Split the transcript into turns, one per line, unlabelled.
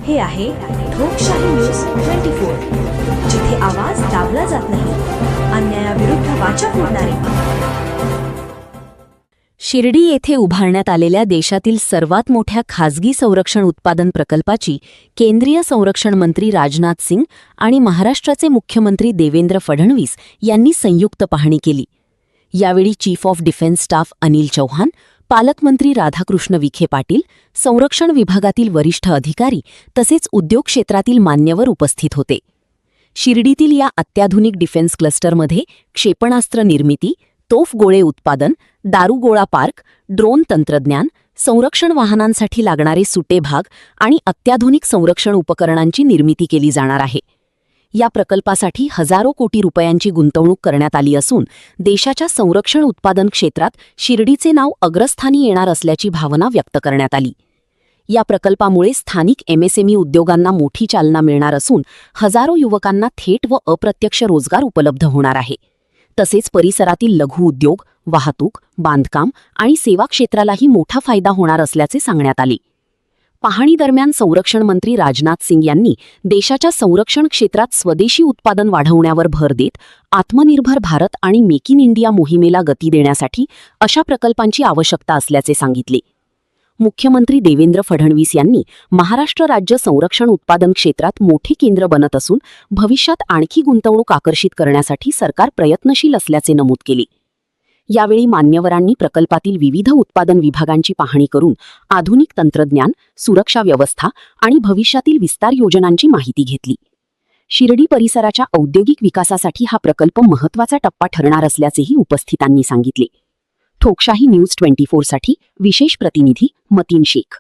हे आहे ठोकशाही न्यूज 24, जिथे आवाज दाबला जात नाही, अन्यायाविरुद्ध वाचा फोडणारे.
शिर्डी येथे उभारण्यात आलेल्या देशातील सर्वात मोठ्या खासगी संरक्षण उत्पादन प्रकल्पाची केंद्रीय संरक्षण मंत्री राजनाथ सिंग आणि महाराष्ट्राचे मुख्यमंत्री देवेंद्र फडणवीस यांनी संयुक्त पाहणी केली. यावेळी chief of defence staff Anil Chauhan, पालकमंत्री राधाकृष्ण विखे पाटील, संरक्षण विभागातील वरिष्ठ अधिकारी तसेच उद्योग क्षेत्रातील मान्यवर उपस्थित होते. शिर्डीतील या अत्याधुनिक डिफेन्स क्लस्टरमध्ये क्षेपणास्त्र निर्मिती, तोफ गोळे उत्पादन, दारुगोळा पार्क, ड्रोन तंत्रज्ञान, संरक्षण वाहनांसाठी लागणारे सुटे भाग आणि अत्याधुनिक संरक्षण उपकरणांची निर्मिती केली जाणार आहे. या प्रकल्पासाठी हजारो कोटी रुपयांची गुंतवणूक करण्यात आली असून देशाच्या संरक्षण उत्पादन क्षेत्रात शिर्डीचे नाव अग्रस्थानी येणार असल्याची भावना व्यक्त करण्यात आली. या प्रकल्पामुळे स्थानिक एमएसएमई उद्योगांना मोठी चालना मिळणार असून हजारो युवकांना थेट व अप्रत्यक्ष रोजगार उपलब्ध होणार आहे. तसेच परिसरातील लघु उद्योग, वाहतूक, बांधकाम आणि सेवा क्षेत्रालाही मोठा फायदा होणार असल्याचे सांगण्यात आले. पाहणीदरम्यान संरक्षण मंत्री राजनाथ सिंग यांनी देशाच्या संरक्षण क्षेत्रात स्वदेशी उत्पादन वाढवण्यावर भर देत आत्मनिर्भर भारत आणि मेक इन इंडिया मोहिमेला गती देण्यासाठी अशा प्रकल्पांची आवश्यकता असल्याचे सांगितले. मुख्यमंत्री देवेंद्र फडणवीस यांनी महाराष्ट्र राज्य संरक्षण उत्पादन क्षेत्रात मोठे केंद्र बनत असून भविष्यात आणखी गुंतवणूक आकर्षित करण्यासाठी सरकार प्रयत्नशील असल्याचे नमूद केले. यावेळी मान्यवरांनी प्रकल्पातील विविध उत्पादन विभागांची पाहणी करून आधुनिक तंत्रज्ञान, सुरक्षा व्यवस्था आणि भविष्यातील विस्तार योजनांची माहिती घेतली. शिर्डी परिसराच्या औद्योगिक विकासासाठी हा प्रकल्प महत्त्वाचा टप्पा ठरणार असल्याचेही उपस्थितांनी सांगितले. ठोकशाही न्यूज 24 साठी विशेष प्रतिनिधी मतीन शेख.